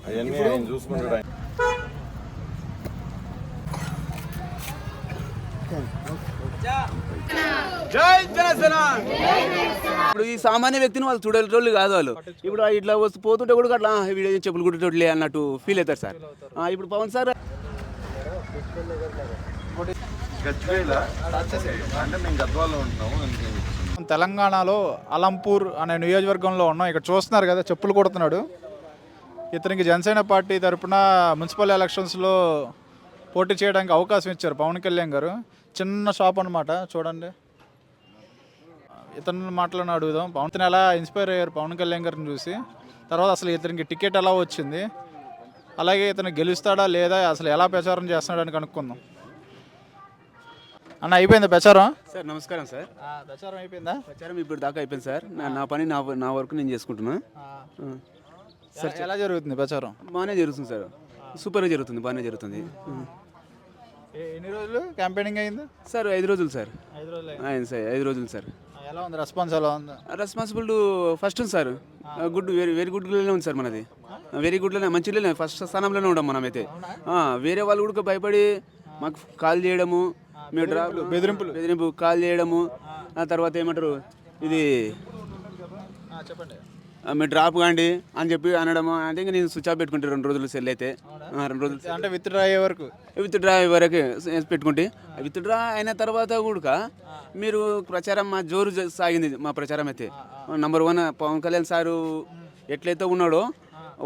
అవన్నీ ఆయన చూసుకుంటాడు ఆయన. జై జనసేన. ఇప్పుడు ఈ సామాన్య వ్యక్తిని వాళ్ళు చూడేటోళ్ళు కాదు వాళ్ళు. ఇప్పుడు ఇట్లా వస్తూ పోతుంటే కూడా అట్లా వీడియో చెప్పులు కుట్టేటోళ్ళే అన్నట్టు ఫీల్ అవుతారు సార్. ఇప్పుడు పవన్ సార్ అంటే మేము గద్వాల్లో ఉంటున్నాము. తెలంగాణలో అలంపూర్ అనే నియోజకవర్గంలో ఉన్నాం. ఇక్కడ చూస్తున్నారు కదా, చెప్పులు కొడుతున్నాడు. ఇతనికి జనసేన పార్టీ తరఫున మున్సిపల్ ఎలక్షన్స్లో పోటీ చేయడానికి అవకాశం ఇచ్చారు పవన్ కళ్యాణ్ గారు. చిన్న షాప్ అనమాట, చూడండి. ఇతను మాటలను అడుగుదాం. పవన్ ఎలా ఇన్స్పైర్ అయ్యారు పవన్ కళ్యాణ్ గారిని చూసి, తర్వాత అసలు ఇతనికి టికెట్ ఎలా వచ్చింది, అలాగే ఇతను గెలుస్తాడా లేదా, అసలు ఎలా ప్రచారం చేస్తున్నాడని కనుక్కుందాం. అన్న, అయిపోయిందా ప్రచారం? సార్ నమస్కారం సార్. ప్రచారం అయిపోయిందా? ప్రచారం ఇప్పుడు దాకా అయిపోయింది సార్. నా పని నా వర్క్ నేను చేసుకుంటున్నా సార్. ఎలా జరుగుతుంది ప్రచారం? బాగానే జరుగుతుంది సార్, సూపర్గా జరుగుతుంది, బాగానే జరుగుతుంది. ఎన్ని రోజులు క్యాంపెయినింగ్ అయింది సార్? 5 రోజులు సార్. 5 రోజులు అయింది సార్, 5 రోజులు సార్. ఎలా ఉంది రెస్పాన్స్? ఎలా ఉంది రెస్పాన్సిబుల్ ఫస్ట్ ఉంది సార్. గుడ్, వెరీ గుడ్లోనే ఉంది సార్ మనది. వెరీ గుడ్లోనే, మంచిలోనే, ఫస్ట్ స్థానంలోనే ఉన్నాం మనమైతే. వేరే వాళ్ళు కూడా భయపడి మాకు కాల్ చేయడము, మేము బెదిరింపు కాల్ చేయడము, ఆ తర్వాత ఏమంటారు ఇది చెప్పండి, మీరు డ్రాప్ కాండి అని చెప్పి అనడము. అంటే ఇంకా నేను స్విచ్ ఆఫ్ పెట్టుకుంటే 2 రోజులు సెల్ అయితే 2 రోజులు అంటే విత్ డ్రా అయ్యే వరకు పెట్టుకుంటే, విత్ డ్రా అయిన తర్వాత కూడా మీరు ప్రచారం మా జోరు సాగింది. మా ప్రచారం అయితే నంబర్ 1 పవన్ కళ్యాణ్ సారు ఎట్లయితే ఉన్నాడో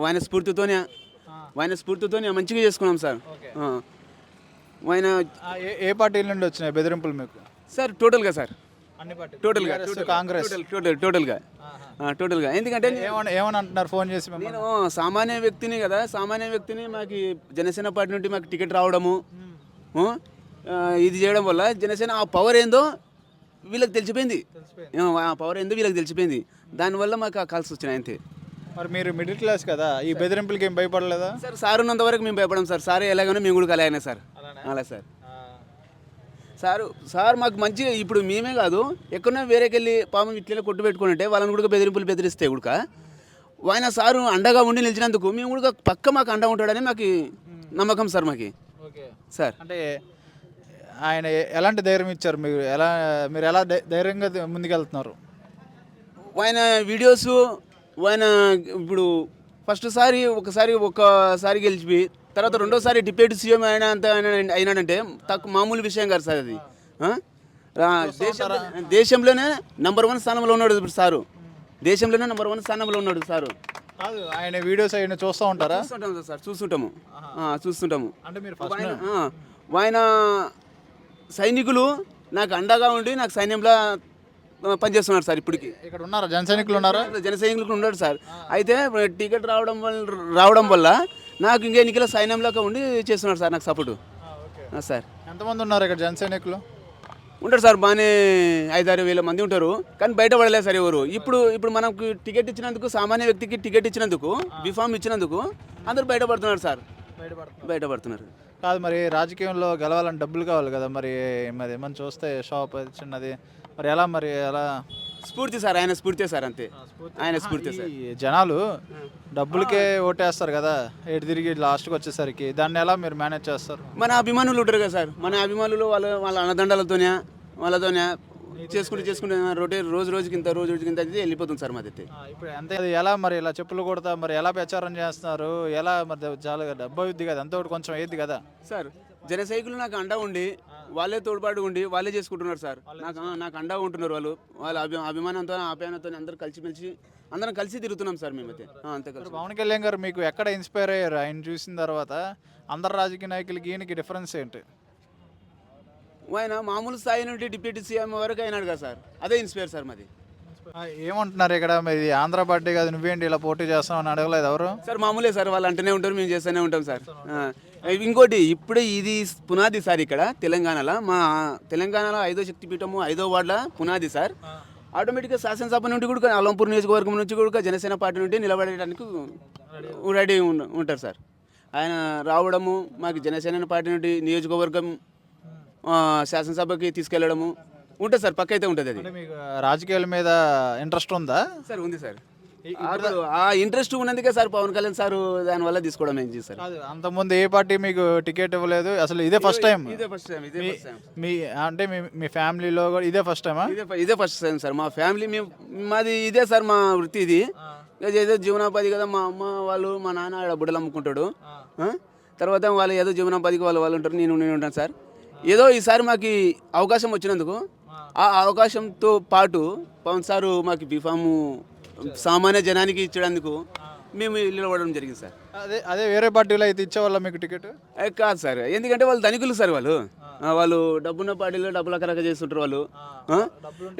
ఆయన స్ఫూర్తితోనే మంచిగా చేసుకున్నాం సార్. ఆయన ఏ పార్టీల నుండి వచ్చినాయి బెదిరింపులు మీకు? సార్ టోటల్గా సార్, అన్ని పార్టీలు, టోటల్గా కాంగ్రెస్, టోటల్గా. ఎందుకంటే ఏమని అంటున్నారు ఫోన్ చేసి? నేను సామాన్య వ్యక్తిని కదా, సామాన్య వ్యక్తిని మాకు జనసేన పార్టీ నుండి మాకు టికెట్ రావడము, ఇది చేయడం వల్ల జనసేన ఆ పవర్ ఏందో వీళ్ళకి తెలిసిపోయింది. ఆ పవర్ ఏందో వీళ్ళకి తెలిసిపోయింది. దానివల్ల మాకు కలిసి వచ్చినాయి అంతే. మరి మీరు మిడిల్ క్లాస్ కదా, ఈ బెదిరింపులకి ఏం భయపడలేదా? సార్ ఉన్నంత వరకు మేము భయపడం సార్. సార్ ఎలాగైనా మేము కూడా అలాగనే సార్. అలా సార్ మాకు మంచిగా, ఇప్పుడు మేమే కాదు ఎక్కడన్నా వేరేకెళ్ళి పాపం ఇట్లా కొట్టు పెట్టుకుని ఉంటే వాళ్ళని కూడా బెదిరిస్తే కూడా ఆయన సారు అండగా ఉండి నిలిచినందుకు మేము కూడా పక్క మాకు అండగా ఉంటాడని మాకు నమ్మకం సార్. మాకు సార్ అంటే ఆయన ఎలాంటి ధైర్యం ఇచ్చారు? మీరు ఎలా ధైర్యంగా ముందుకెళ్తున్నారు? ఆయన వీడియోస్, ఆయన ఇప్పుడు ఒకసారి గెలిచిపోయి తర్వాత రెండోసారి డిప్యూటీ సీఎం అయినాడంటే మామూలు విషయం కాదు సార్ అది. దేశంలోనే నంబర్ 1 స్థానంలో ఉన్నాడు ఇప్పుడు సారు. దేశంలోనే నంబర్ 1 స్థానంలో ఉన్నాడు సారు. కాదు, ఆయన వీడియోస్ అయినా చూస్తూ ఉంటారా? చూస్తుంటాం సార్, చూస్తుంటాము. అంటే మీరు ఆయన సైనికులు నాకు అండగా ఉండి నాకు సైన్యంలో పనిచేస్తున్నారు సార్. ఇప్పటికి ఇక్కడ ఉన్నారా జన సైనికులు? ఉన్నాడు సార్. అయితే టికెట్ రావడం వల్ల నాకు ఇంకా ఎన్నికల సైన్యంలోకి ఉండి చేస్తున్నారు సార్ నాకు సపోర్టు సార్. ఎంతమంది ఉన్నారు ఇక్కడ జన సైనికులు? ఉంటారు సార్, బాగానే 5-6 వేల మంది ఉంటారు. కానీ బయట పడలేదు సార్ ఎవరు. ఇప్పుడు మనకు టికెట్ ఇచ్చినందుకు, సామాన్య వ్యక్తికి టికెట్ ఇచ్చినందుకు, బిఫామ్ ఇచ్చినందుకు అందరూ బయటపడుతున్నారు సార్. బయటపడుతున్నారు. కాదు, మరి రాజకీయంలో గెలవాలని డబ్బులు కావాలి కదా, మరి ఏమని చూస్తే షాప్ చిన్నది, మరి ఎలా స్ఫూర్తి సార్, ఆయన స్ఫూర్తి సార్, అంతే. ఆయన స్ఫూర్తి సార్. జనాలు డబ్బులకే ఓటేస్తారు కదా, ఎటు తిరిగి లాస్ట్కి వచ్చేసరికి దాన్ని ఎలా మీరు మేనేజ్ చేస్తారు? మన అభిమానులు ఉంటారు కదా సార్, మన అభిమానులు వాళ్ళ అన్నదండలతోనే చేసుకుంటే రోజుకి ఇంత వెళ్ళిపోతుంది సార్ మాది. ఇప్పుడు అంతే. అది ఎలా మరి ఇలా చెప్పులు కొడతా మరి ఎలా ప్రచారం చేస్తున్నారు? ఎలా మరి చాలా డబ్బు అవుద్ది కదా, అంత కొంచెం అయ్యిద్ది కదా సార్. జన సైకిల్ నాకు అండా ఉండి వాళ్ళే తోడ్పాటు ఉండి వాళ్ళే చేసుకుంటున్నారు సార్. నాకు అండా ఉంటున్నారు వాళ్ళు. వాళ్ళ అభిమానంతో, ఆప్యాయంతో అందరం కలిసి తిరుగుతున్నాం సార్ మేమైతే. అంతే కలిసి. పవన్ కళ్యాణ్ గారు మీకు ఎక్కడ ఇన్స్పైర్ అయ్యారు? ఆయన చూసిన తర్వాత అందరు రాజకీయ నాయకులకి ఈయనకి డిఫరెన్స్ ఏంటి? ఆయన మామూలు స్థాయి నుండి డిప్యూటీ సీఎం వరకు అయినాడు కదా సార్, అదే ఇన్స్పైర్ సార్ మాది. ఏమంటున్నారు ఇక్కడ? మరి ఆంధ్ర పార్టీ కదా, నువ్వేంటి ఇలా పోటీ చేస్తావు అని అడగలేదు ఎవరు? సార్ మామూలే సార్, వాళ్ళు అంటూనే ఉంటారు, మేము చేస్తూనే ఉంటాం సార్. ఇంకోటి ఇప్పుడే ఇది పునాది సార్. ఇక్కడ తెలంగాణలో 5వ శక్తిపీఠము 5వ వార్డుల పునాది సార్. ఆటోమేటిక్గా శాసనసభ నుండి కూడా, అలంపూర్ నియోజకవర్గం నుంచి కూడా జనసేన పార్టీ నుండి నిలబడడానికి రెడీ ఉంటారు సార్. ఆయన రావడము, మాకు జనసేన పార్టీ నుండి నియోజకవర్గం శాసనసభకి తీసుకెళ్లడము ఉంటుంది సార్. పక్క అయితే ఉంటుంది. అది మీకు రాజకీయాల మీద ఇంట్రెస్ట్ ఉందా సార్? ఉంది సార్. అప్పుడు ఆ ఇంట్రెస్ట్ ఉన్నందుకే సార్ పవన్ కళ్యాణ్ సార్ దానివల్ల తీసుకోవడం ఏం చేశారు. కాదు, అంతకుముందు ఏ పార్టీ మీకు టికెట్ ఇవ్వలేదు, అసలు ఇదే ఫస్ట్ టైం? ఇదే ఫస్ట్ టైం. మీ అంటే మీ ఫ్యామిలీలో కూడా ఇదే ఫస్ట్ టైమా? ఇదే ఫస్ట్ టైం సార్. మా ఫ్యామిలీ మాది ఇదే సార్, మా వృత్తి ఇది. ఏదో జీవనోపాధి కదా. మా అమ్మ వాళ్ళు, మా నాన్న ఆడ బుడ్డలు అమ్ముకుంటాడు. తర్వాత వాళ్ళు ఏదో జీవనోపాధికి వాళ్ళు ఉంటారు, నేను ఉంటాను సార్. ఏదో ఈసారి మాకు అవకాశం వచ్చినందుకు ఆ అవకాశంతో పాటు పవన్ సారు మాకు బీఫాము సామాన్య జనానికి ఇచ్చడానికి మేము నిలబడడం జరిగింది సార్. అదే వేరే పార్టీలో అయితే ఇచ్చేవాళ్ళ మీకు టికెట్? కాదు సార్, ఎందుకంటే వాళ్ళు ధనికులు సార్. వాళ్ళు డబ్బున్న పార్టీలో డబ్బులు అకరక చేస్తుంటారు వాళ్ళు.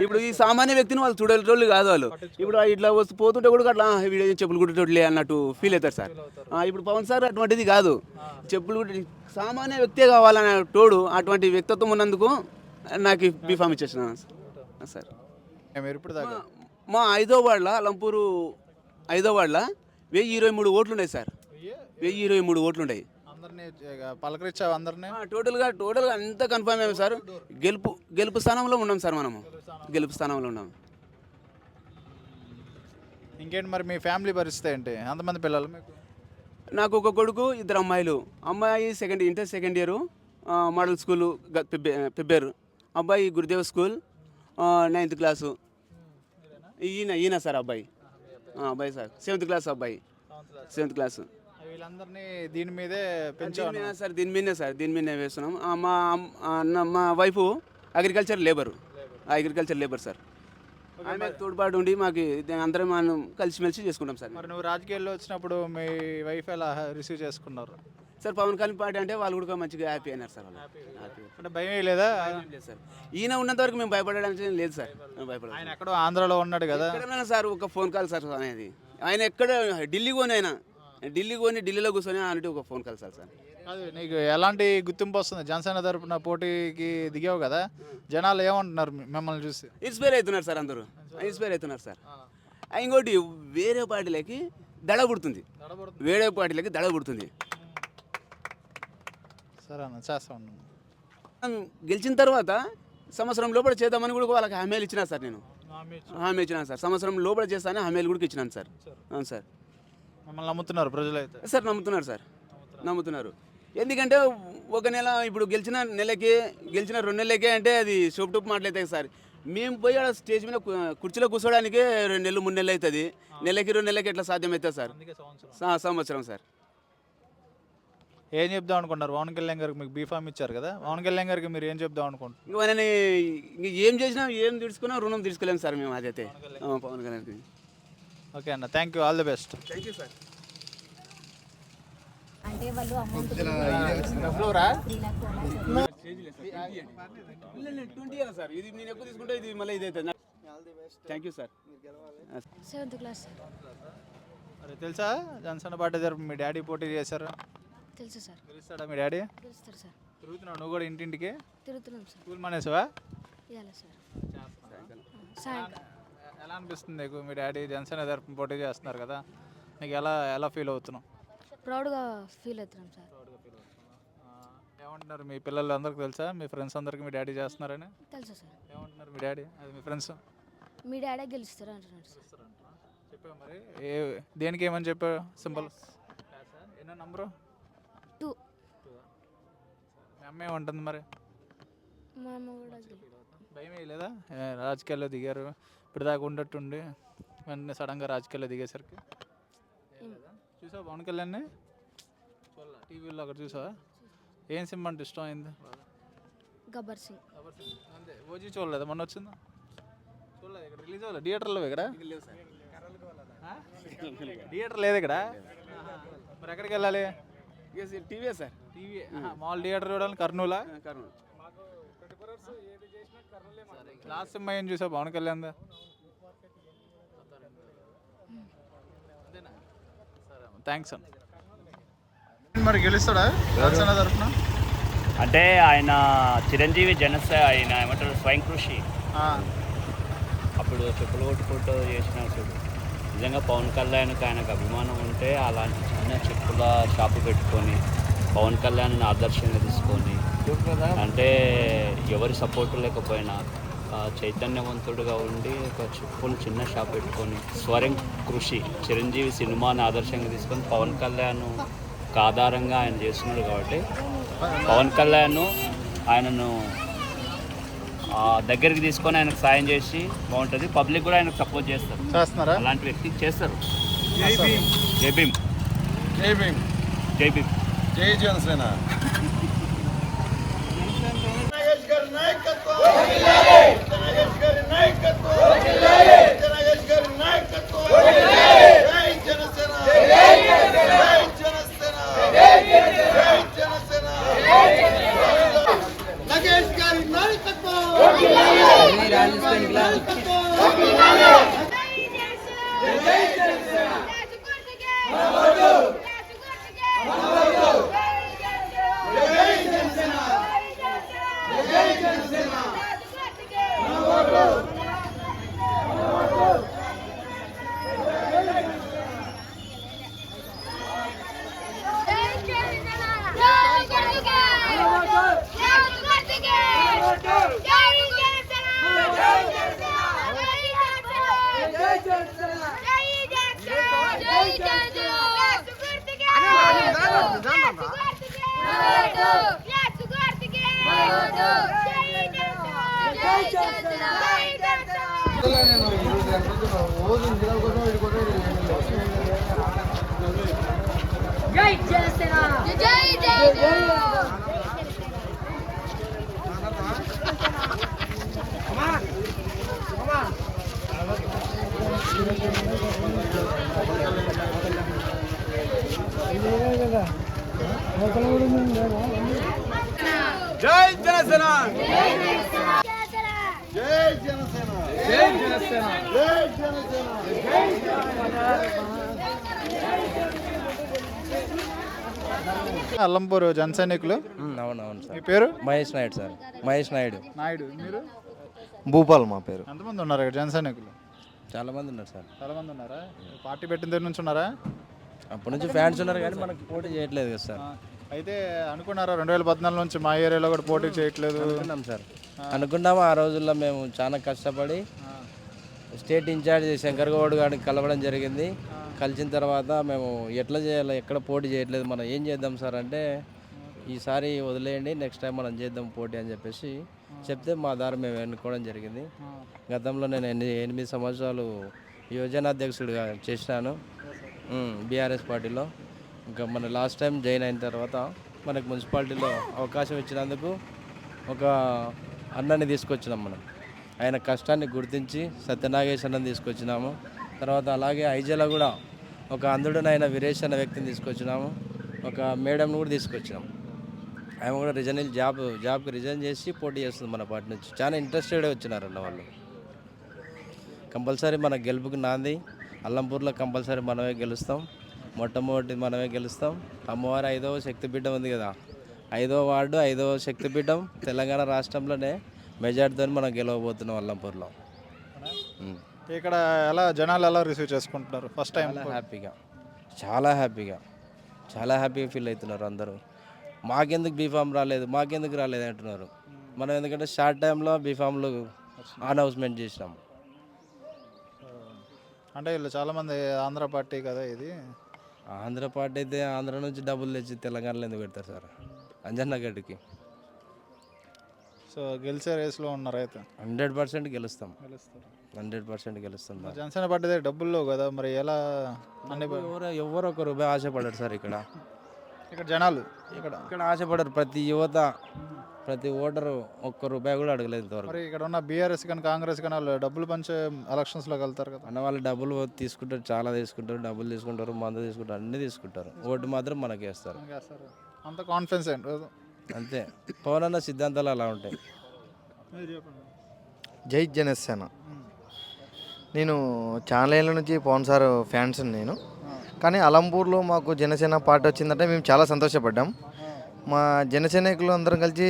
ఇప్పుడు ఈ సామాన్య వ్యక్తిని వాళ్ళు చూడేటోళ్ళు కాదు వాళ్ళు. ఇప్పుడు ఇట్లా పోతుంటే కూడా అట్లా వీడియో చెప్పులు కుట్టేటోళ్ళే అన్నట్టు ఫీల్ అవుతారు సార్. ఇప్పుడు పవన్ సార్ అటువంటిది కాదు. చెప్పులు కుట్టి సామాన్య వ్యక్తే కావాలనే తోడు అటువంటి వ్యక్తిత్వం ఉన్నందుకు నాకు బీఫామ్ ఇచ్చేసిన సార్. మీరు ఇప్పుడు దాకా మా 5వ వార్డులో లంపూరు 5వ వార్డులో 1023 ఓట్లు ఉన్నాయి సార్. 1023 ఓట్లు ఉన్నాయి. అందరినీ పలకరించావు అందరినీ? టోటల్గా అంతా కన్ఫర్మ్ అయ్యాము సార్. గెలుపు స్థానంలో ఉన్నాం సార్. మనము గెలుపు స్థానంలో ఉన్నాం. ఇంకేంటి మరి మీ ఫ్యామిలీ పరిస్థితి ఏంటి? ఎంతమంది పిల్లలు మీకు? నాకు ఒక కొడుకు, 2 అమ్మాయిలు. అమ్మాయి inter second year model school Pebbair. అబ్బాయి గురుదేవ్ స్కూల్ 9th క్లాసు. ఈయన సార్ అబ్బాయి సార్ 7th క్లాస్ అబ్బాయి 7th క్లాసు. వీళ్ళందరినీ దీని మీదే పెంచాను సార్. దీని మీదే వేస్తున్నాం. మా వైఫ్ అగ్రికల్చర్ లేబర్ సార్. ఆమె తోడ్పాటు ఉండి మాకు అందరం మనం కలిసిమెలిసి చేసుకుంటాం సార్. మరి నువ్వు రాజకీయాల్లో వచ్చినప్పుడు మీ వైఫ్ ఎలా రిసీవ్ చేసుకున్నారు సార్? పవన్ కళ్యాణ్ పార్టీ అంటే వాళ్ళు కూడా మంచిగా హ్యాపీ అయినారు సార్. అంటే భయం లేదా సార్? ఈయన ఉన్నంత వరకు మేము భయపడడానికి లేదు సార్. ఆయన ఎక్కడో ఆంధ్రాలో ఉన్నాడు కదా సార్. ఒక ఫోన్ కాల్ సార్ అనేది. ఆయన ఎక్కడ ఢిల్లీ ఢిల్లీలో కూర్చొని అంటే ఒక ఫోన్ కాల్ సార్. అది నీకు ఎలాంటి గుర్తింపు వస్తుంది? జనసేన తరపున పోటీకి దిగావు కదా, జనాలు ఏమంటున్నారు మిమ్మల్ని చూసి? ఇన్స్పైర్ అవుతున్నారు సార్. అందరూ ఇన్స్పైర్ అవుతున్నారు సార్. ఇంకోటి వేరే పార్టీలకి దడ పుడుతుంది. సరే అన్న, చేస్తా ఉన్నాను. గెలిచిన తర్వాత సంవత్సరం లోపల చేద్దామని కూడా వాళ్ళకి హామీలు ఇచ్చినా సార్. నేను హామీ ఇచ్చినాను సార్. సంవత్సరం లోపల చేస్తానని హామీలు కూడా ఇచ్చినాను సార్. అవును సార్. మమ్మల్ని నమ్ముతున్నారు ప్రజలు అయితే? సార్ నమ్ముతున్నారు సార్, నమ్ముతున్నారు. ఎందుకంటే ఒక నెల ఇప్పుడు గెలిచిన 2 నెలలకే అంటే అది షోప్ మాటలవుతాయి సార్. మేము పోయి ఆడ స్టేజ్ మీద కుర్చీలో కూర్చోడానికే 2 నెలలు 3 నెలలు అవుతుంది. నెలకి 2 నెలలకి ఎట్లా సాధ్యమవుతుంది సార్? సంవత్సరం సార్. ఏం చెప్దాం అనుకుంటున్నారు? పవన్ కళ్యాణ్ గారికి మీకు బీఫామ్ ఇచ్చారు కదా, పవన్ కళ్యాణ్ గారికి మీరు ఏం చెప్దాం అనుకుంటున్నారు? ఇంక ఆయన ఏం చేసినా ఏం తీసుకున్నా రుణం తీసుకోలేము సార్ మేము. అదైతే పవన్ కళ్యాణ్కి. ఓకే అన్న, thank you, all the best. Thank you sir. అంటే వాళ్ళు అమౌంట్ సార్. ఇది నేను ఎక్కువ తీసుకుంటే ఇది మళ్ళీ ఇది అవుతుంది. Thank you sir. 7th class. అరే తెలుసా, జనసేన పార్టీ తరపు మీ డాడీ పోటీ చేశారు? తెలుసు సార్. తెలుస్తాడా మీ డాడీ? తెలుస్తారు సార్. తిరుగుతున్నావు నువ్వు కూడా ఇంటింటికి? తిరుగుతున్నాం సార్. స్కూల్ మానేసావా? ఇవ్వాలి సార్. సాయంకాలం. ఎలా అనిపిస్తుంది నీకు? మీ డాడీ జనసేన తరపున పోటీ చేస్తున్నారు కదా, నీకు ఎలా ఫీల్ అవుతున్నావు? ప్రౌడ్గా ఫీల్ అవుతున్నాం సార్. ఏమంటున్నారు మీ పిల్లలు అందరికీ తెలుసా? మీ ఫ్రెండ్స్ అందరికీ మీ డాడీ చేస్తున్నారని తెలుసు సార్. ఏమంటున్నారు మీ డాడీ? అది మీ ఫ్రెండ్స్ మీ డాడీ గెలుస్తారు అంటున్నారు సార్. చెప్పావు మరి దేనికి ఏమని చెప్పావు? సింపుల్ ఎన్నో నంబరు? 2. మీ అమ్మ ఏమంటుంది మరి? మా అమ్మ కూడా భయం లేదా? రాజకీయాల్లో దిగారు, ఇప్పుడు దాకా ఉండట్టుండి వెంటనే సడన్గా రాజకీయాల్లో దిగేసరికి చూసావా పవన్ కళ్యాణ్ని? చూడాల టీవీలో అక్కడ చూసావా? ఏం సినిమా అంటే ఇష్టం అయింది? గబ్బర్ సింగ్. అంతే. ఓజీ చూడలేదా? మొన్న వచ్చిందా? చూడలేదు. ఇక్కడ రిలీజ్ అవ్వలేదు థియేటర్లో. ఇక్కడ థియేటర్ లేదు ఇక్కడ. మరి ఎక్కడికి వెళ్ళాలి? TV sir. టీవీ మామూలు థియేటర్ చూడాలి. కర్నూలా? కర్నూలు. లాస్ట్ సినిమా ఏం చూసావు పవన్ కళ్యాణ్? థ్యాంక్స్ అన్న. మరి గెలుస్తాడా జనసేన తరపున? అంటే ఆయన చిరంజీవి ఆయన ఏమంటారు స్వయం కృషి అప్పుడు చెప్పులు కొట్టుకుంటూ చేసిన చూడు. నిజంగా పవన్ కళ్యాణ్కి ఆయనకు అభిమానం ఉంటే అలాంటి చిన్న చెప్పుల షాపు పెట్టుకొని పవన్ కళ్యాణ్ని ఆదర్శంగా తీసుకొని అంటే ఎవరి సపోర్టు లేకపోయినా చైతన్యవంతుడుగా ఉండి ఒక చిన్న షాప్ పెట్టుకొని స్వరం కృషి చిరంజీవి సినిమాని ఆదర్శంగా తీసుకొని పవన్ కళ్యాణ్ ఆధారంగా ఆయన చేస్తున్నాడు కాబట్టి పవన్ కళ్యాణ్ ఆయనను దగ్గరికి తీసుకొని ఆయనకు సాయం చేసి బాగుంటుంది. పబ్లిక్ కూడా ఆయనకు సపోర్ట్ చేస్తారు. అలాంటి వ్యక్తికి చేస్తారు. జై భీమ్. జై భీమ్. జై భీమ్. జై జనసేన. జై జనసేన. జై జనసేన. జై జనసేన. అల్లంపూర్ జన సైనికులు. అవునవును సార్. మీ పేరు? మహేష్ నాయుడు సార్. మహేష్ నాయుడు. మీరు? భూపాల్ మా పేరు. ఎంతమంది ఉన్నారు ఇక్కడ జన సైనికులు? చాలా మంది ఉన్నారు సార్. చాలా మంది ఉన్నారా? పార్టీ పెట్టిన దగ్గర నుంచి ఉన్నారా? అప్పటి నుంచి ఫ్యాన్స్ ఉన్నారు కానీ మనకు పోటీ చేయట్లేదు కదా సార్. అయితే అనుకున్నారా 2014 నుంచి మా ఏరియాలో కూడా పోటీ చేయట్లేదు? అనుకున్నాం సార్. అనుకున్నాము. ఆ రోజుల్లో మేము చాలా కష్టపడి స్టేట్ ఇన్ఛార్జ్ శంకర్ గౌడ్ గారిని కలవడం జరిగింది. కలిసిన తర్వాత మేము ఎట్లా చేయాలి, ఎక్కడ పోటీ చేయట్లేదు, మనం ఏం చేద్దాం సార్ అంటే ఈసారి వదిలేయండి, నెక్స్ట్ టైం మనం చేద్దాం పోటీ అని చెప్పేసి చెప్తే మా దారి మేము ఎన్నుకోవడం జరిగింది. గతంలో నేను 8 సంవత్సరాలు యువజన అధ్యక్షుడిగా చేసినాను బీఆర్ఎస్ పార్టీలో. ఇంకా మన లాస్ట్ టైం జాయిన్ అయిన తర్వాత మనకు మున్సిపాలిటీలో అవకాశం ఇచ్చినందుకు ఒక అన్నని తీసుకొచ్చినాం మనం. ఆయన కష్టాన్ని గుర్తించి సత్యనాగేశ్ అన్నని తీసుకొచ్చినాము. తర్వాత అలాగే ఐజాలో కూడా ఒక అంధుడనైన వీరేష్ అన్న వ్యక్తిని తీసుకొచ్చినాము. ఒక మేడంను కూడా తీసుకొచ్చినాము. ఆమె కూడా జాబ్కి రిజైన్ చేసి పోటీ చేస్తుంది మన పార్టీ నుంచి. చాలా ఇంట్రెస్టెడ్గా వచ్చినారన్న వాళ్ళు. కంపల్సరీ మన గెలుపుకి నాంది. అల్లంపూర్లో కంపల్సరీ మనమే గెలుస్తాం. మొట్టమొదటి మనమే గెలుస్తాం. అమ్మవారి 5వ శక్తిపీఠం ఉంది కదా, 5వ వార్డు 5వ శక్తిపీఠం తెలంగాణ రాష్ట్రంలోనే మెజార్టీతో మనం గెలవబోతున్నాం అల్లంపూర్లో. ఇక్కడ ఎలా జనాలు ఎలా రిసీవ్ చేసుకుంటున్నారు? ఫస్ట్ టైం చాలా హ్యాపీగా ఫీల్ అవుతున్నారు అందరూ. మాకెందుకు బీఫామ్ రాలేదు అంటున్నారు. మనం ఎందుకంటే షార్ట్ టైంలో బీఫామ్లు అనౌన్స్మెంట్ చేసినాం. అంటే వీళ్ళు చాలామంది ఆంధ్ర పార్టీ కదా ఇది. ఆంధ్ర పార్టీ అయితే ఆంధ్ర నుంచి డబ్బులు తెచ్చి తెలంగాణలో ఎందుకు పెడతారు సార్? అంజన్న గడ్డికి. సో గెలిచే రేస్లో ఉన్నారు అయితే? 100% గెలుస్తాం. 100% గెలుస్తాం. జనసేన పార్టీ దగ్గర డబ్బులు కదా, మరి ఎలా? ఎవరు ఒక రూపాయి ఆశపడరు సార్. ఇక్కడ జనాలు ఇక్కడ ఆశపడరు. ప్రతి యువత, ప్రతి ఓటరు ఒక్క రూపాయి కూడా అడగలేదు ఇంతవరకు. మరి ఇక్కడ ఉన్న బీఆర్ఎస్ కానీ కాంగ్రెస్ కానీ వాళ్ళు డబ్బులు పంచే ఎలక్షన్స్లోకి వెళ్తారు కదా. అన్న వాళ్ళు డబ్బులు తీసుకుంటారు, చాలా తీసుకుంటారు. డబ్బులు తీసుకుంటారు, మందు తీసుకుంటారు, అన్నీ తీసుకుంటారు. ఓటు మాత్రం మనకి వేస్తారు. అంత కాన్ఫిడెన్స్ అంతే. పవన్ అన్న సిద్ధాంతాలు అలా ఉంటాయి. జై జనసేన. నేను చాలా ఏళ్ళ నుంచి పవన్ సార్ ఫ్యాన్స్ నేను. కానీ అలంపూర్లో మాకు జనసేన పార్టీ వచ్చిందంటే మేము చాలా సంతోషపడ్డాం. మా జనసైనికులు అందరం కలిసి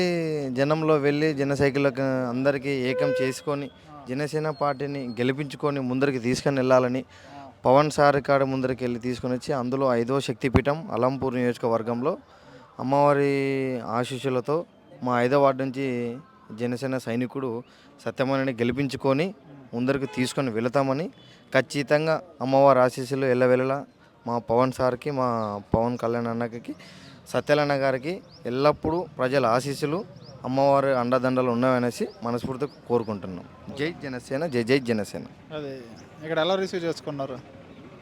జనంలో వెళ్ళి జనసైకిళ్ళకు అందరికీ ఏకం చేసుకొని జనసేన పార్టీని గెలిపించుకొని ముందరికి తీసుకొని వెళ్ళాలని పవన్ సార్ కాడ ముందరికి వెళ్ళి తీసుకొని వచ్చి అందులో 5వ శక్తిపీఠం అలంపూర్ నియోజకవర్గంలో అమ్మవారి ఆశీస్సులతో మా 5వ వార్డు నుంచి జనసేన సైనికుడు సత్యమని గెలిపించుకొని ముందరికి తీసుకొని వెళతామని ఖచ్చితంగా అమ్మవారి ఆశీస్సులు ఎల్లవెల్లలా మా పవన్ సార్కి, మా పవన్ కళ్యాణ్ అన్నకి, సత్యలన్న గారికి ఎల్లప్పుడూ ప్రజల ఆశీస్సులు, అమ్మవారి అండదండలు ఉన్నాయనేసి మనస్ఫూర్తిగా కోరుకుంటున్నాం. జై జనసేన, జై జై జనసేన. అదే ఇక్కడ ఎలా రిసీవ్ చేసుకున్నారు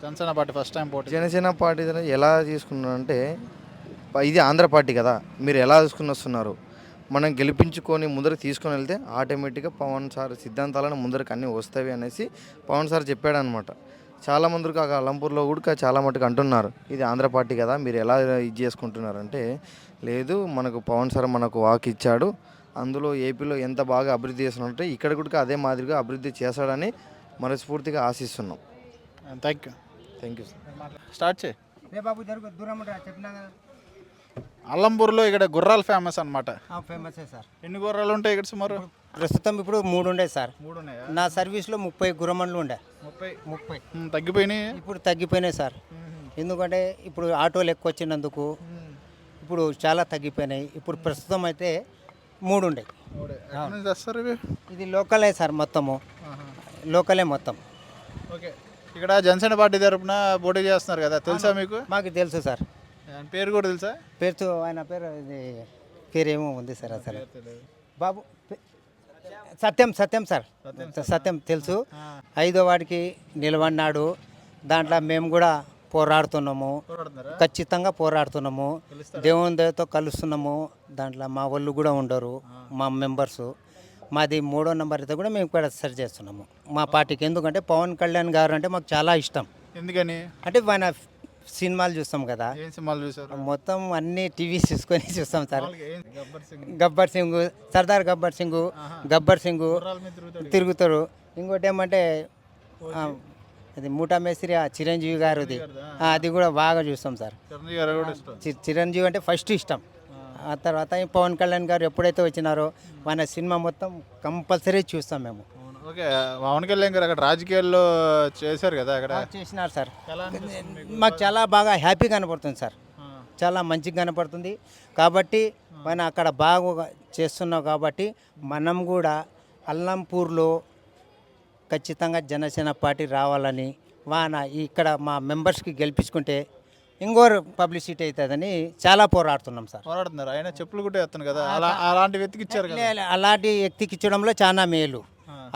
జనసేన పార్టీ ఫస్ట్ టైం పోటీ? జనసేన పార్టీ ఎలా తీసుకున్నారంటే, ఇది ఆంధ్ర పార్టీ కదా, మీరు ఎలా తీసుకుని వస్తున్నారు, మనం గెలిపించుకొని ముందరకు తీసుకొని వెళ్తే ఆటోమేటిక్గా పవన్ సార్ సిద్ధాంతాలను ముందరకు అన్నీ వస్తాయి అనేసి పవన్ సార్ చెప్పాడు అనమాట. చాలా మందికి అలంపూర్లో కూడా చాలా మటుకు అంటున్నారు, ఇది ఆంధ్ర పార్టీ కదా, మీరు ఎలా ఇది చేసుకుంటున్నారంటే, లేదు మనకు పవన్ సార్ మనకు వాక్ ఇచ్చాడు, అందులో ఏపీలో ఎంత బాగా అభివృద్ధి చేస్తున్నారంటే ఇక్కడ కూడా అదే మాదిరిగా అభివృద్ధి చేస్తాడని మనస్ఫూర్తిగా ఆశిస్తున్నాం. థ్యాంక్ యూ స్టార్ట్ చేయి. అల్లంపూర్లో ఇక్కడ గుర్రాలు ఫేమస్ అనమాట. ఫేమసే సార్. ఎన్ని గుర్రాలు ఉంటాయి ఇక్కడ సుమారు? ప్రస్తుతం ఇప్పుడు 3 ఉండే సార్. 3 ఉన్నాయా? నా సర్వీస్లో 30 గుర్రమండ్లు ఉండే. 30 తగ్గిపోయినాయి. ఇప్పుడు తగ్గిపోయినాయి సార్. ఎందుకంటే ఇప్పుడు ఆటోలు ఎక్కువ వచ్చినందుకు ఇప్పుడు చాలా తగ్గిపోయినాయి. ఇప్పుడు ప్రస్తుతం అయితే 3 ఉండే. ఇది లోకలే సార్, మొత్తము లోకలే మొత్తం. ఓకే, ఇక్కడ జనసేన పార్టీ తరపున పోటీ చేస్తున్నారు కదా, తెలుసా మీకు? మాకు తెలుసు సార్. పేరు కూడా తెలుసా? ఆయన పేరేమో ఉంది సార్ అసలు. బాబు సత్యం సార్. సత్యం తెలుసు. 5వ వార్డుకి నిలబడినాడు. దాంట్లో మేము కూడా పోరాడుతున్నాము, ఖచ్చితంగా పోరాడుతున్నాము. దేవుని దయతో కలుస్తున్నాము. దాంట్లో మా వాళ్ళు కూడా ఉండరు, మా మెంబర్సు. మాది 3వ నెంబర్ అయితే కూడా మేము కూడా సరి చేస్తున్నాము మా పార్టీకి. ఎందుకంటే పవన్ కళ్యాణ్ గారు అంటే మాకు చాలా ఇష్టం. ఎందుకని అంటే ఆయన సినిమాలు చూస్తాం కదా, ఏం సినిమాలు చూసారు? మొత్తం అన్ని టీవీ చూసుకొని చూస్తాం సార్. గబ్బర్ సింగ్, సర్దార్ గబ్బర్ సింగ్ తిరుగుతారు. ఇంకోటి ఏమంటే అది మూటా మేస్త్రి చిరంజీవి గారుది, అది కూడా బాగా చూస్తాం సార్. చిరంజీవి అంటే ఫస్ట్ ఇష్టం. ఆ తర్వాత పవన్ కళ్యాణ్ గారు ఎప్పుడైతే వచ్చినారో మన సినిమా మొత్తం కంపల్సరీ చూస్తాం మేము. ఓకే, పవన్ కళ్యాణ్ గారు అక్కడ రాజకీయాల్లో చేశారు కదా, అక్కడ చేసినారు సార్. మాకు చాలా బాగా హ్యాపీగా కనపడుతుంది సార్, చాలా మంచిగా కనపడుతుంది. కాబట్టి మనం అక్కడ బాగా చేస్తున్నాం కాబట్టి మనం కూడా అల్లంపూర్లో ఖచ్చితంగా జనసేన పార్టీ రావాలని ఇక్కడ మా మెంబర్స్కి గెలిపించుకుంటే ఇంకోరు పబ్లిసిటీ అవుతుందని చాలా పోరాడుతున్నాం సార్. పోరాడుతున్నారు. ఆయన చెప్పులు కూడా వేస్తాను కదా, అలాంటి వెతికిచ్చారు కదా. అలాంటి ఎక్కించడంలో చాలా మేలు.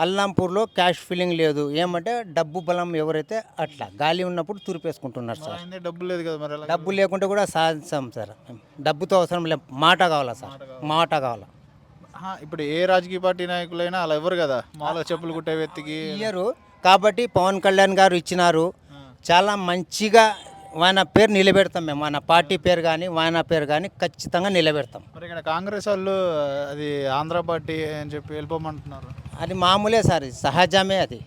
అల్లంపూర్లో క్యాష్ ఫీలింగ్ లేదు. ఏమంటే డబ్బు బలం ఎవరైతే అట్లా గాలి ఉన్నప్పుడు తురిపేసుకుంటున్నారు సార్. డబ్బు లేదు కదా, మరి డబ్బు లేకుంటే కూడా సాధిస్తాం సార్. డబ్బుతో అవసరం లేదు, మాట కావాలా సార్, మాట కావాలా. ఇప్పుడు ఏ రాజకీయ పార్టీ నాయకులైనా అలా ఎవరు కదా, మాలో చెప్పులు కుట్టే వ్యక్తికి ఇయ్యరు. కాబట్టి పవన్ కళ్యాణ్ గారు ఇచ్చినారు, చాలా మంచిగా ఆయన పేరు నిలబెడతాం మేము. మన పార్టీ పేరు కానీ ఆయన పేరు కానీ ఖచ్చితంగా నిలబెడతాం. మరి ఇక్కడ కాంగ్రెస్ వాళ్ళు అది ఆంధ్ర పార్టీ అని చెప్పి వెళ్ళిపోమంటున్నారు. అది మామూలే సార్, సహజమే. అది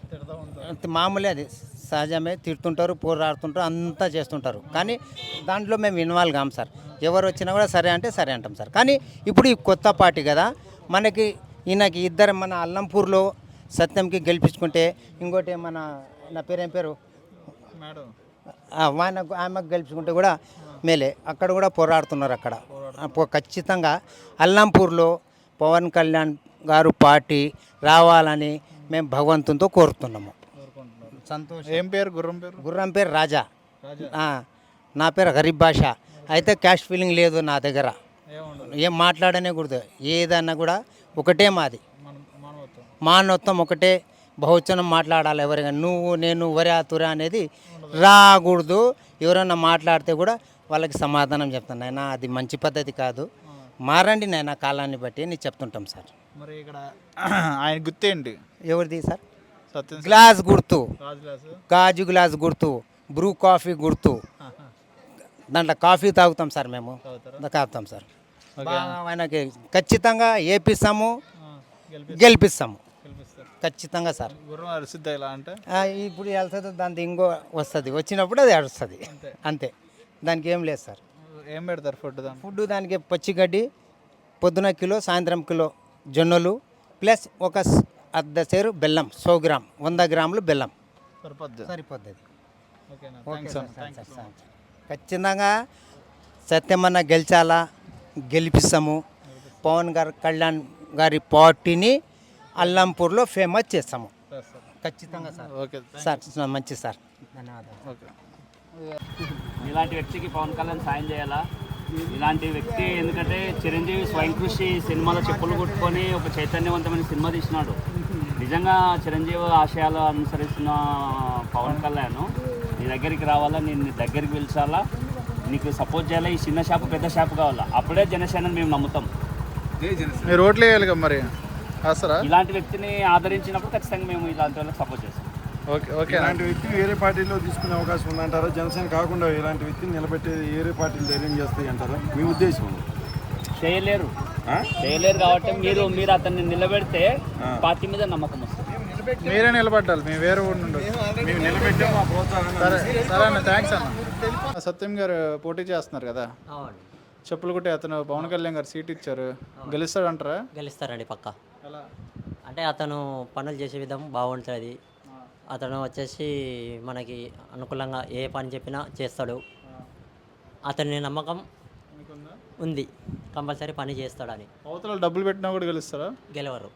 మామూలే, అది సహజమే. తిడుతుంటారు, పోరాడుతుంటారు, అంతా చేస్తుంటారు. కానీ దాంట్లో మేము ఇన్వాల్వ్ కాం సార్. ఎవరు వచ్చినా కూడా సరే అంటే సరే అంటాం సార్. కానీ ఇప్పుడు ఈ కొత్త పార్టీ కదా, మనకి ఈయనకి ఇద్దరు మన అల్లంపూర్లో సత్యంకి గెలిపించుకుంటే, ఇంకోటి నా పేరేం పేరు ఆమెకు గెలుచుకుంటే కూడా మేలే. అక్కడ కూడా పోరాడుతున్నారు. అక్కడ ఖచ్చితంగా అల్లంపూర్లో పవన్ కళ్యాణ్ గారు పార్టీ రావాలని మేము భగవంతునితో కోరుతున్నాము. సంతోషం. ఏం పేరు? గుర్రం పేరు రాజా. నా పేరు గరీబ్ భాష. అయితే క్యాష్ ఫీలింగ్ లేదు నా దగ్గర, ఏం మాట్లాడనే కూడదు. ఏదన్నా కూడా ఒకటే మాది, మానవత్వం ఒకటే. బహువచనం మాట్లాడాలి. ఎవరైనా నువ్వు నేను వరే తురా అనేది రాకూడదు. ఎవరన్నా మాట్లాడితే కూడా వాళ్ళకి సమాధానం చెప్తాను. నాయన అది మంచి పద్ధతి కాదు, మారండి నాయన కాలాన్ని బట్టి అని చెప్తుంటాం సార్. మరి ఇక్కడ ఆయన గుర్తేంటి? ఎవరిది సార్? గ్లాస్ గుర్తు, గాజు గ్లాస్ గుర్తు, బ్రూ కాఫీ గుర్తు. దాంట్లో కాఫీ తాగుతాం సార్, మేము తాగుతాం సార్. ఆయనకి ఖచ్చితంగా ఏపిస్తాము, గెలిపిస్తాము ఖచ్చితంగా సార్. ఇప్పుడు వెళ్తుంది, దానికి ఇంకో వస్తుంది, వచ్చినప్పుడు అది అడుస్తుంది అంతే. దానికి ఏం లేదు సార్. ఏం పెడతారు ఫుడ్? దానికి పచ్చిగడ్డి, పొద్దున కిలో, సాయంత్రం కిలో జొన్నలు, ప్లస్ ఒక అర్ధ సేరు బెల్లం, 100 గ్రామ్, 100 గ్రాములు బెల్లం సరిపోద్ది. ఖచ్చితంగా సత్యమన్న గెలిచాలా, గెలిపిస్తాము. పవన్ కళ్యాణ్ గారి పార్టీని అల్లంపూర్లో ఫేమస్ చేస్తాము ఖచ్చితంగా సార్. ఓకే సార్ మంచిది సార్, ధన్యవాదాలు. ఓకే. ఇలాంటి వ్యక్తికి పవన్ కళ్యాణ్ సాయం చేయాలా? ఇలాంటి వ్యక్తి ఎందుకంటే చిరంజీవి స్వయం కృషి సినిమాలో చెప్పులు కొట్టుకొని ఒక చైతన్యవంతమైన సినిమా తీసినాడు. నిజంగా చిరంజీవి ఆశయాలు అనుసరిస్తున్న పవన్ కళ్యాణ్ నీ దగ్గరికి రావాలా, నేను నీ దగ్గరికి పిలిచాలా, నీకు సపోర్ట్ చేయాలా, ఈ చిన్న షాపు పెద్ద షాపు కావాలా, అప్పుడే జనసేనని మేము నమ్ముతాం. మీరు ఓట్లు వేయాలి కదా మరి వేస్తారా? ఇలాంటి వ్యక్తిని ఆదరించినప్పుడు ఖచ్చితంగా మేము ఇలాంటి వాళ్ళకి సపోర్ట్ చేస్తాం. Okay okay. ఇలాంటి వ్యక్తిని వేరే పార్టీలో తీసుకునే అవకాశం ఉందంటారా? జనసేన కాకుండా ఇలాంటి వ్యక్తిని నిలబెట్టేది వేరే పార్టీలు ధైర్యం చేస్తాయి అంటారా మీ ఉద్దేశం? చేయలేరు కాబట్టి మీరు అతన్ని నిలబెడితే పార్టీ మీద నమ్మకం వస్తుంది. మీరే నిలబడ్డాలి, మేము వేరే ఊరు నుండి మేము నిలబెట్టే మా ప్రోత్సాహం. సరే అన్న, థ్యాంక్స్ అన్న. సత్యం గారు పోటీ చేస్తున్నారు కదా, చెప్పులు కొట్టే అతను పవన్ కళ్యాణ్ గారు సీట్ ఇచ్చారు, గెలుస్తాడంటారా? గెలుస్తారండి పక్కా. ఎలా? అంటే అతను పనులు చేసే విధం బాగుంటుంది. అతను వచ్చేసి మనకి అనుకూలంగా ఏ పని చెప్పినా చేస్తాడు. అతని నమ్మకం ఉంది, కంపల్సరీ పని చేస్తాడని. అవతల డబ్బులు పెట్టినా కూడా గెలుస్తారా? గెలవరు,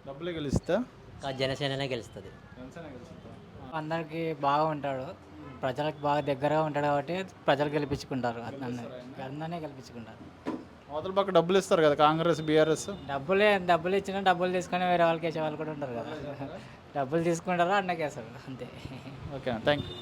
డబ్బులే గెలుస్తా, జనసేననే గెలుస్తుంది. అందరికి బాగా ఉంటాడు, ప్రజలకు బాగా దగ్గరగా ఉంటాడు కాబట్టి ప్రజలు గెలిపించుకుంటారు. అందరినీ గెలిపించుకుంటారు. అవతల పక్క డబ్బులు ఇస్తారు కదా కాంగ్రెస్ బీఆర్ఎస్. డబ్బులు ఇచ్చినా డబ్బులు తీసుకొని వేరే వాళ్ళకి వేసే వాళ్ళు కూడా ఉంటారు కదా. డబ్బులు తీసుకుంటారు, అన్నకేస్తారు అంతే. Okay, thank you.